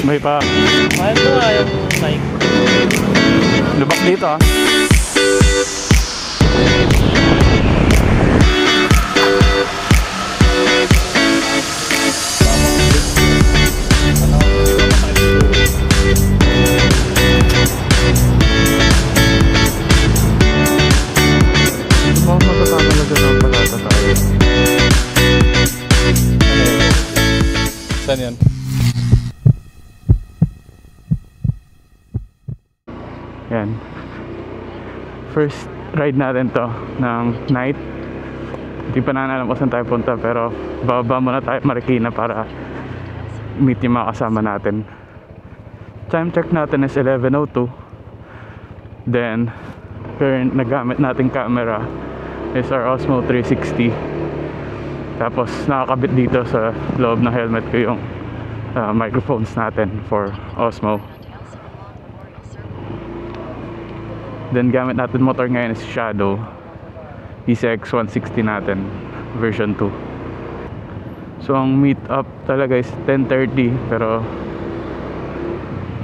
May pa. Mahal ko nga yung mic. Lubak dito ah. Saan yan? Yan. First ride natin to ng night. Hindi pa na alam kung saan tayo punta, pero bababa muna tayo Marikina para meet yung mga kasama natin. Time check natin is 11:02. Then current nagamit nating camera is our Osmo 360. Tapos nakakabit dito sa loob ng helmet ko yung microphones natin for Osmo. Then gamit natin motor ngayon is Shadow PCX 160 natin version 2. So ang meet up talaga is 10:30, pero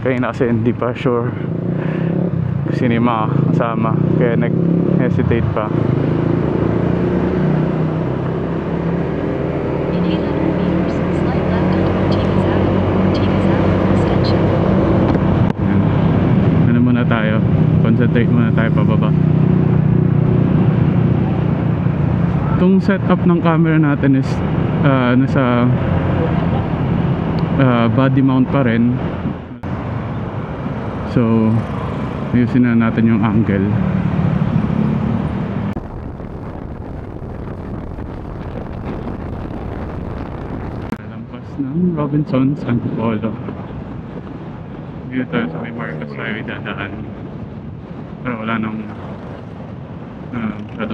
kanina kasi hindi pa sure kung sino yung mga kasama, kaya nag-hesitate pa. Tayo, concentrate muna tayo pababa. Itong setup ng camera natin is nasa body mount pa rin, so ayusin na natin yung angle. Lampas ng Robinsons Antipolo. Dito tayo sa may Marcos Highway dadaan, pero wala nang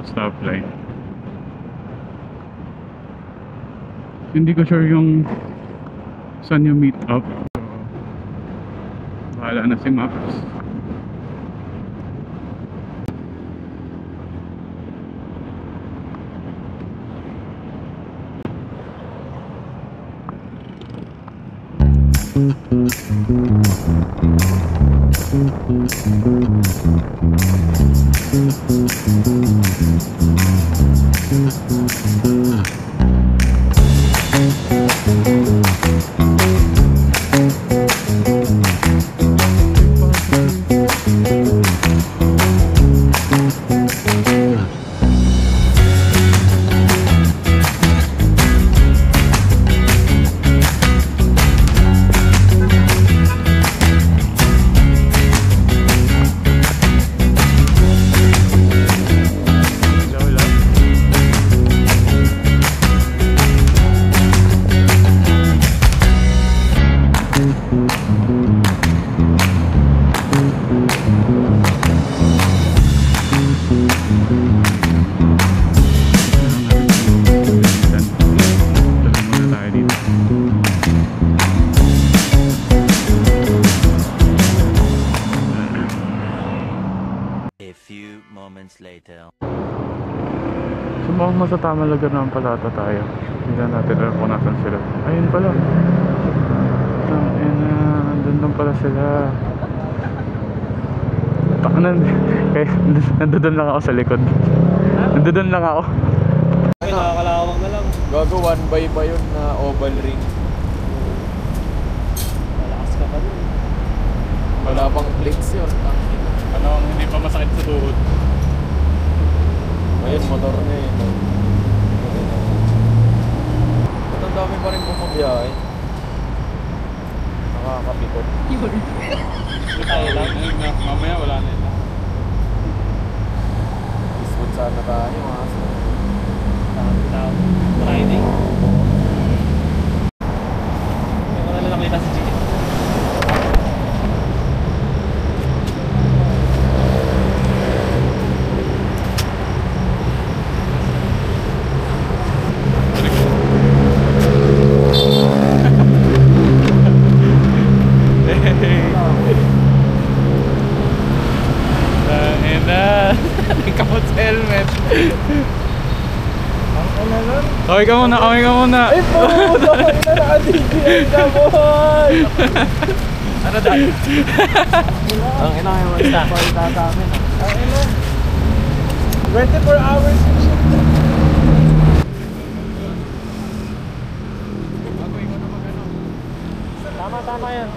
stoplight. Hindi ko sure yung saan yung meet up, so bahala na si Maps. So mukhang matatama lugar naman pala ata tayo. Tignan natin kung nasan sila. Ayun pala. Andun lang pala sila. Nandun lang ako sa likod. Nandun lang ako. Ay, nakakalawang na lang. Gago, 1 by ba yun na oval ring? Malakas ka pa dun. Wala pang plates yun. Anong hindi pa masakit sa tuhod? Ayun, motor na yun. Ba't ang dami pa rin bumabiyahe? Nakakapikot. Hindi tayo lang. Mamaya wala na yun. Eastwood sana tayo, mga asa. Friday. Hindi ko na nakita si Gigi. Kamot sa helmet. Ang ano nun? Kaway ka muna, kaway ka muna. Ay po! Dahil na naka-DJI ka, boy! Ano dahil? Ang ina kayo magsalita sa amin. Ang ina. 24 hours yung shit. Tama yan.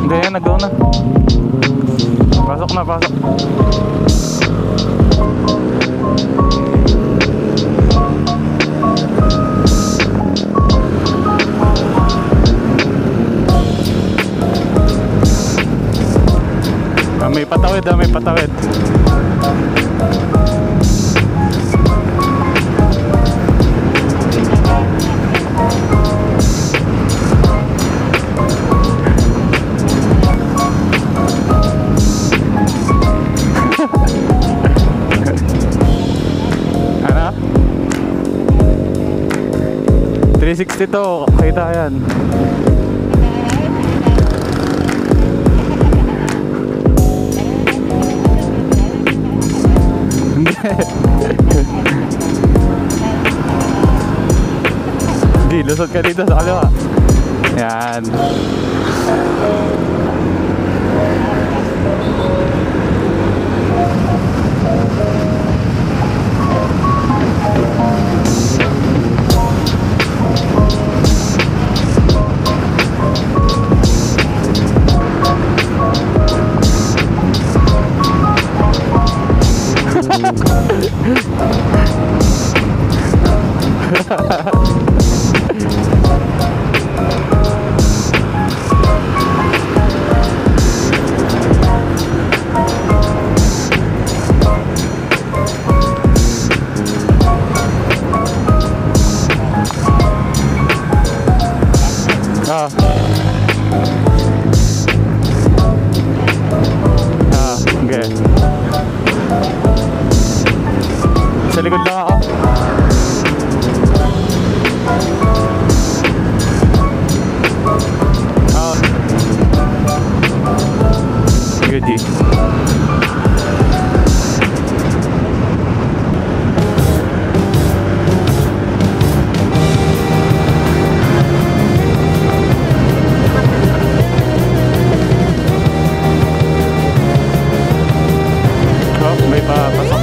Hindi yan, nag-go na. Pasok na, pasok. May patawid, may patawid. Ano? 360 to, kita yan. Hindi, lusot ka dito sa kaliwa. Yan. Okay. Sa likod lang ako. Good G. May papasok.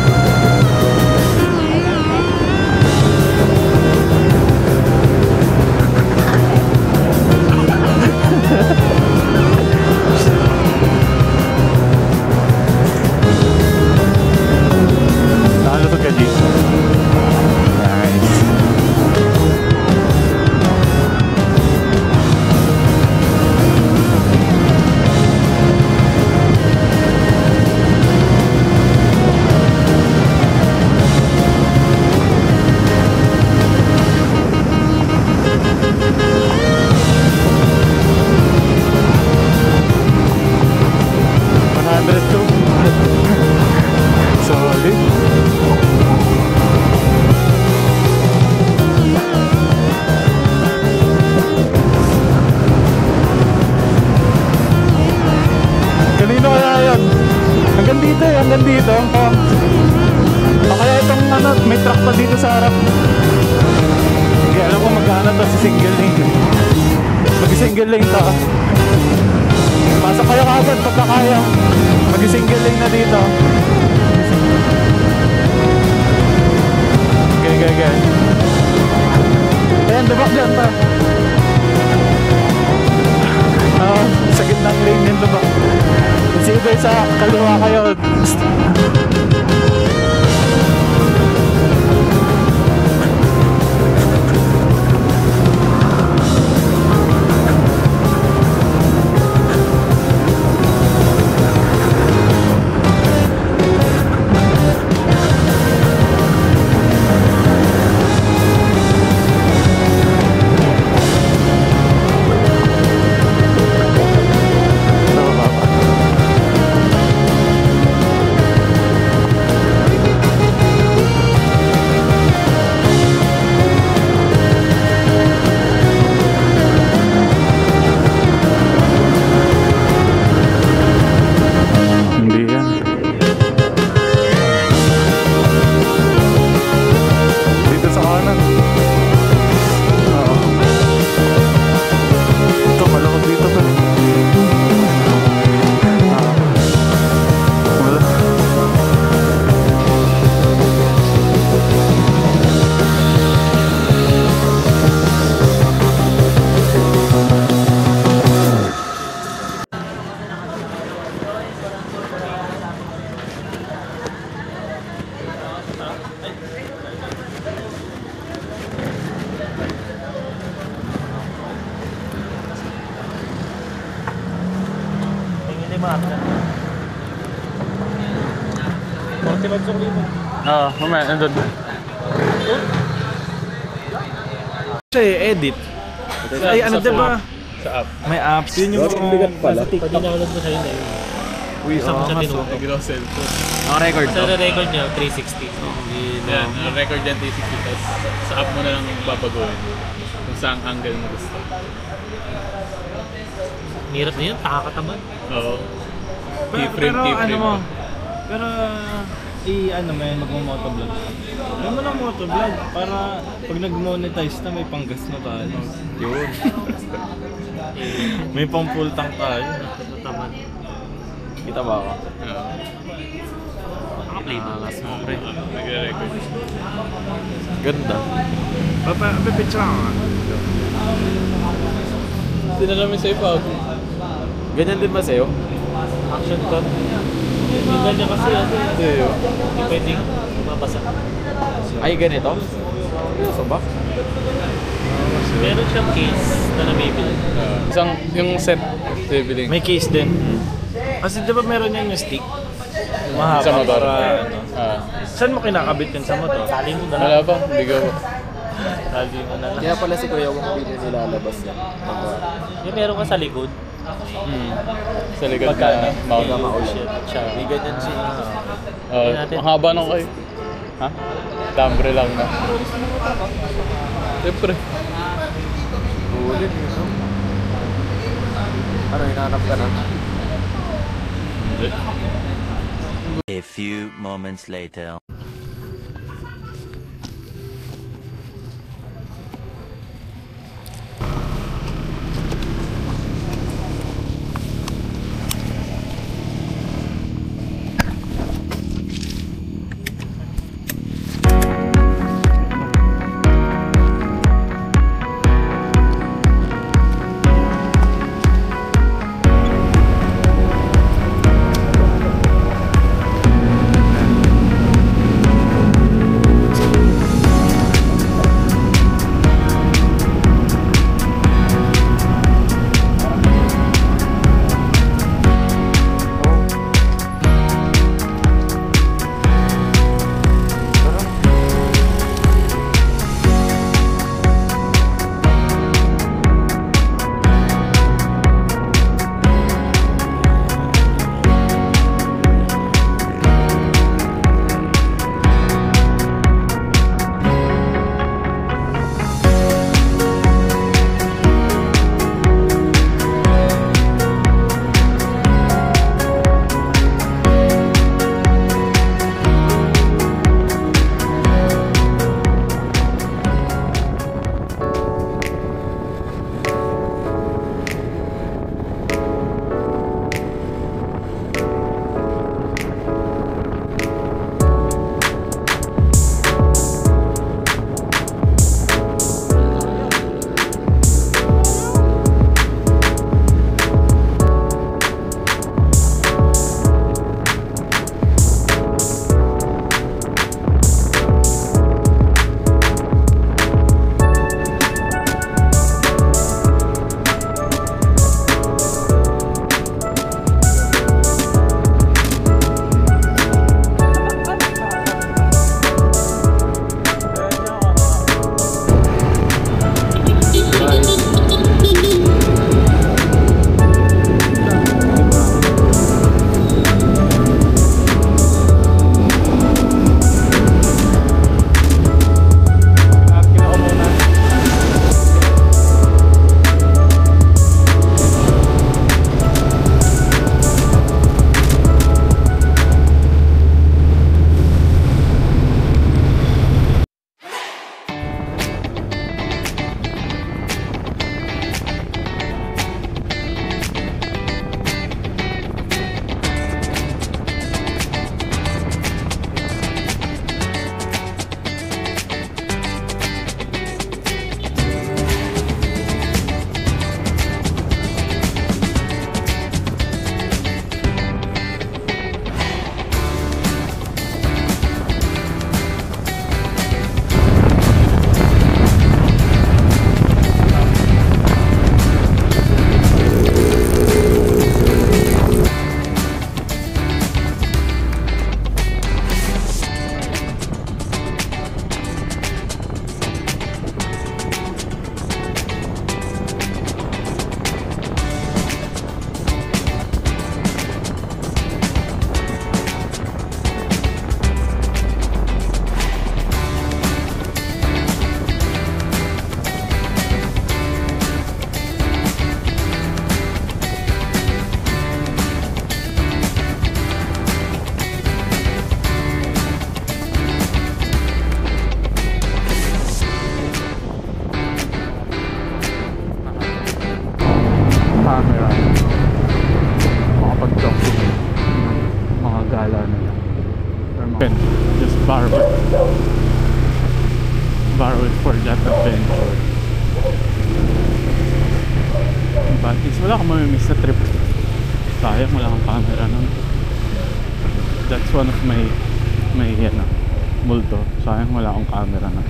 Nakalusot ka, G. Nice. Solid. Kanino kaya yun? Hanggang dito eh, hanggang dito. Oh. O kaya itong ano, may truck pa dito sa harap. Hindi alam ko magkano to si single lane. Mag-single lane to. Pasok kayo kagad pagka kaya. Mag-single lane na dito. Okay. Ayan, dubak dyan pa. Sa gitnang lane yung dubak. Kasi ito sa kaliwa kayo. marami na. 40 lods yung libo. Oo, mamaya, nandun. Kasi edit. Ay, ano diba? Sa app. May apps. Yun yung bigat pala. Pag download mo siya yun eh. Uy, Saan mo siya tinuto? Nag-raw cellphone. Ang record Sa record niya, 360. Yan, ang record yan 360. Tapos sa app mo na lang babaguhin. Kung saan angle mo gusto. Hirap na yun, nakakatamad. Oo. Pero ano mo, pero ano mo yun, mag-motovlog. Ano mo ng motovlog para pag nag-monetize na may panggas na tayo. Yun. May pang full tank tayo. Tamad. Kita ba ako? Naka-play na. Nagre-record. Ganda. Papipicture ako nga. Hindi na namin sa'yo pa. Ganyan din ba sa'yo? Action cut. Yung ganyan kasi hindi pwedeng mabasa. Ay, ganito? So ba? Meron siyang case na namibili. Isang, yung set, bibiling. May case din. Kasi di ba meron yan yung stick? Mahaba Sa motor. para ano. Saan mo kinakabit yun sa motor? Tali mo na lang. Wala pa, hindi ko. Tali mo na lang. Kaya pala si Kuya Wong hindi nilalabas yan. Yung meron ka sa likod. Sa likod Pagka na mount. shit siya. May ganyan siya. Ang haba nung kayo. Ha? Dambre lang na. Siyempre. Bulin yun. Ano, hinahanap ka na? A few moments later. borrowed for that adventure. But is wala kang mamimiss na trip. Sayang wala kang camera nun. That's one of my multo. Sayang wala akong camera nun.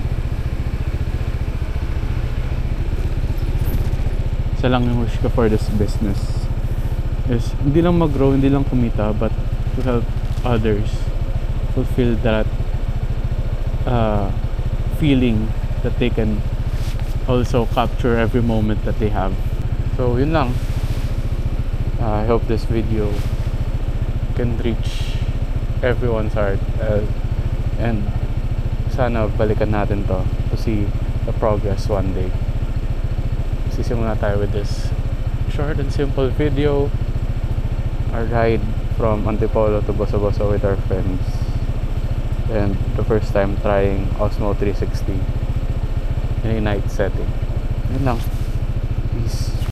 Isa lang yung wish ko for this business is hindi lang mag-grow, hindi lang kumita, but to help others fulfill that feeling that they can also capture every moment that they have. So yun lang. I hope this video can reach everyone's heart, and sana balikan natin to see the progress one day. Sisimula tayo with this short and simple video. Our ride from Antipolo to Bosa-Bosa with our friends, and the first time trying Osmo 360 in a night setting. Yun lang. Peace.